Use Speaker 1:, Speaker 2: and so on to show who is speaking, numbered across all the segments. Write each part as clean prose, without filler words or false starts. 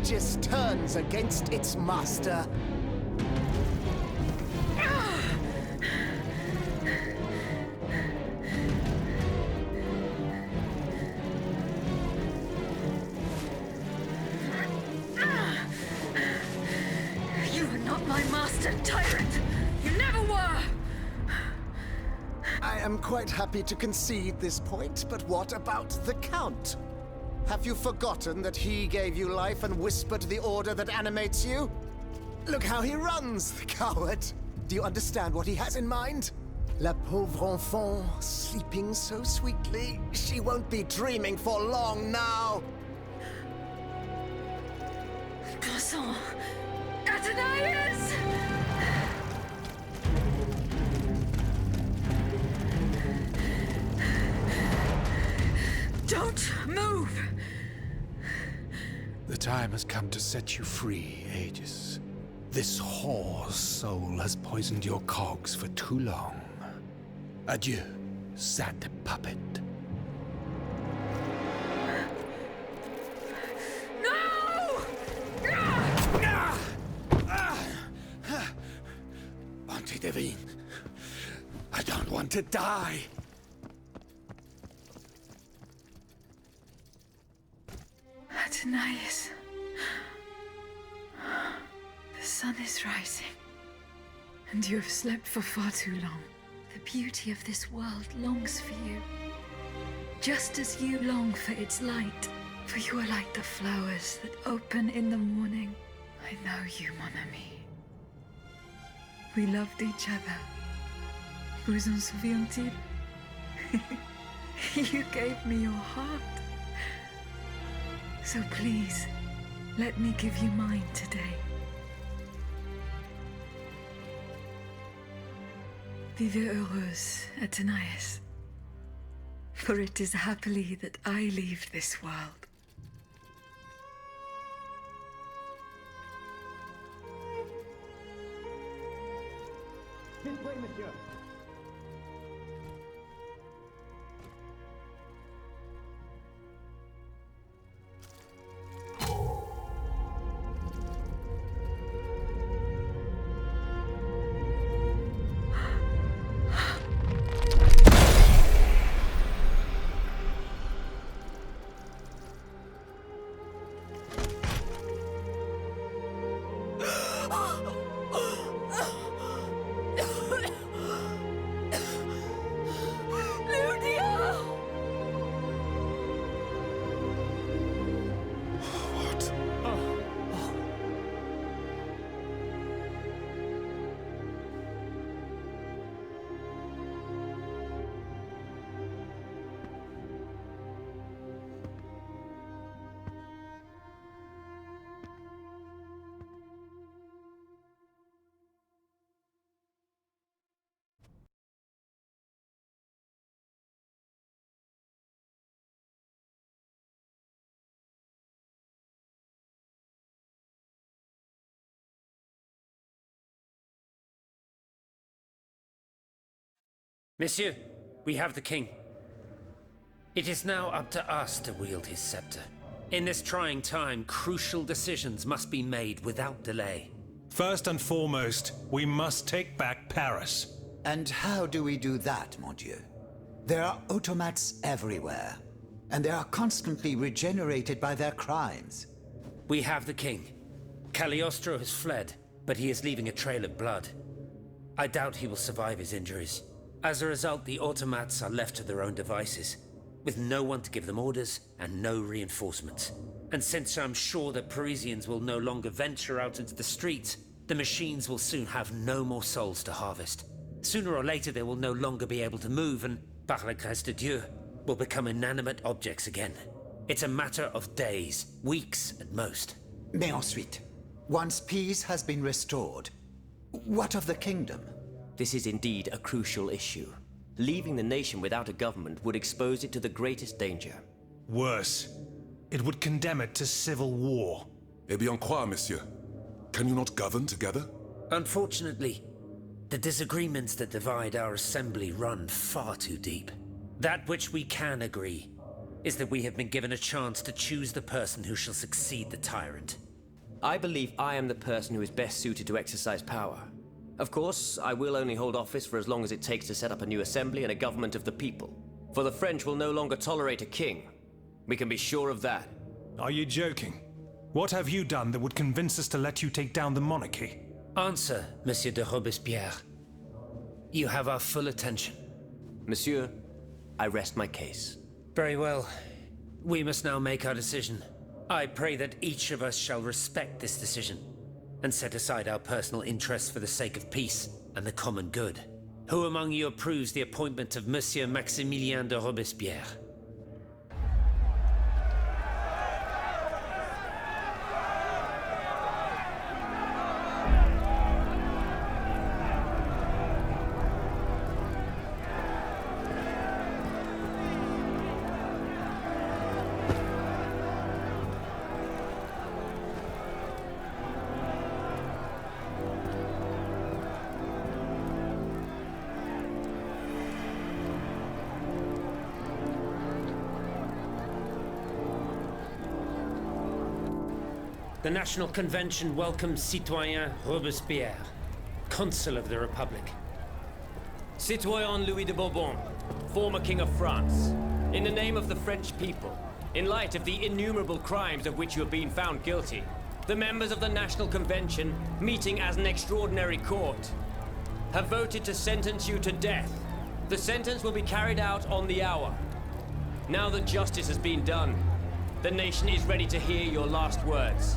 Speaker 1: Aegis turns against its master.
Speaker 2: You are not my master, tyrant! You never were!
Speaker 1: I am quite happy to concede this point, but what about the Count? Have you forgotten that he gave you life and whispered the order that animates you? Look how he runs, the coward! Do you understand what he has in mind? La pauvre enfant, sleeping so sweetly, she won't be dreaming for long now!
Speaker 2: Croissant! Athenais! Don't move!
Speaker 3: The time has come to set you free, Aegis. This whore's soul has poisoned your cogs for too long. Adieu, sad puppet.
Speaker 2: No!
Speaker 3: Bonté Divine, I don't want to die.
Speaker 2: Athenais. The sun is rising, and you have slept for far too long. The beauty of this world longs for you, just as you long for its light. For you are like the flowers that open in the morning. I know you, mon ami. We loved each other. Vous en souvient-il? You gave me your heart. So please, let me give you mine today. Vivez heureuse, Athenais. For it is happily that I leave this world.
Speaker 4: This way, monsieur.
Speaker 5: Monsieur, we have the king. It is now up to us to wield his scepter. In this trying time, crucial decisions must be made without delay.
Speaker 3: First and foremost, we must take back Paris.
Speaker 6: And how do we do that, mon Dieu? There are automats everywhere, and they are constantly regenerated by their crimes.
Speaker 5: We have the king. Cagliostro has fled, but he is leaving a trail of blood. I doubt he will survive his injuries. As a result, the automats are left to their own devices, with no one to give them orders and no reinforcements. And since I'm sure that Parisians will no longer venture out into the streets, the machines will soon have no more souls to harvest. Sooner or later they will no longer be able to move and, par la grâce de Dieu, will become inanimate objects again. It's a matter of days, weeks at most.
Speaker 6: Mais ensuite, once peace has been restored, what of the kingdom?
Speaker 7: This is indeed a crucial issue. Leaving the nation without a government would expose it to the greatest danger.
Speaker 3: Worse, it would condemn it to civil war.
Speaker 8: Eh bien quoi, monsieur? Can you not govern together?
Speaker 5: Unfortunately, the disagreements that divide our assembly run far too deep. That which we can agree is that we have been given a chance to choose the person who shall succeed the tyrant.
Speaker 7: I believe I am the person who is best suited to exercise power. Of course, I will only hold office for as long as it takes to set up a new assembly and a government of the people. For the French will no longer tolerate a king. We can be sure of that.
Speaker 4: Are you joking? What have you done that would convince us to let you take down the monarchy?
Speaker 5: Answer, Monsieur de Robespierre. You have our full attention.
Speaker 7: Monsieur, I rest my case.
Speaker 5: Very well. We must now make our decision. I pray that each of us shall respect this decision and set aside our personal interests for the sake of peace and the common good. Who among you approves the appointment of Monsieur Maximilien de Robespierre? The National Convention welcomes Citoyen Robespierre, Consul of the Republic.
Speaker 7: Citoyen Louis de Bourbon, former King of France, in the name of the French people, in light of the innumerable crimes of which you have been found guilty, the members of the National Convention, meeting as an extraordinary court, have voted to sentence you to death. The sentence will be carried out on the hour. Now that justice has been done, the nation is ready to hear your last words.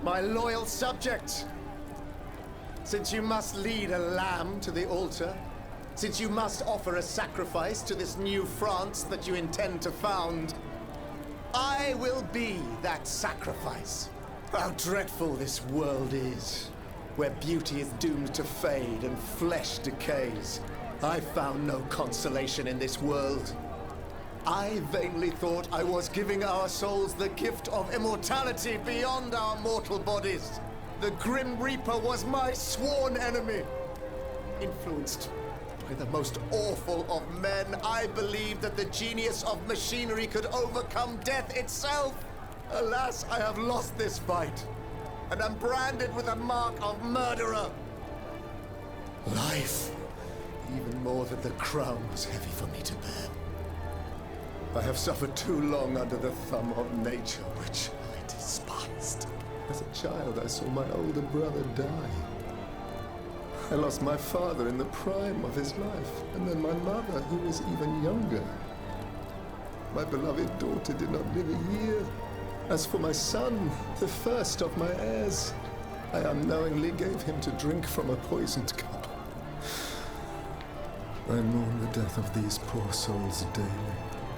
Speaker 1: My loyal subjects, since you must lead a lamb to the altar, since you must offer a sacrifice to this new France that you intend to found, I will be that sacrifice. How dreadful this world is, where beauty is doomed to fade and flesh decays. I found no consolation in this world. I vainly thought I was giving our souls the gift of immortality beyond our mortal bodies. The Grim Reaper was my sworn enemy. Influenced by the most awful of men, I believed that the genius of machinery could overcome death itself. Alas, I have lost this fight, and am branded with the mark of murderer. Life, even more than the crown, was heavy for me to bear. I have suffered too long under the thumb of nature, which I despised. As a child, I saw my older brother die. I lost my father in the prime of his life, and then my mother, who was even younger. My beloved daughter did not live a year. As for my son, the first of my heirs, I unknowingly gave him to drink from a poisoned cup. I mourn the death of these poor souls daily.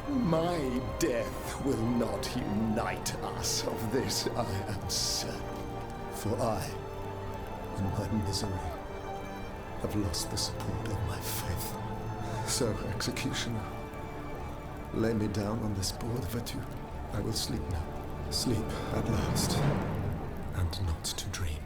Speaker 1: My death will not unite us, of this I am certain. For I, in my misery, have lost the support of my faith. So, executioner, lay me down on this board of adieu. I will sleep now. Sleep at last, and not to dream.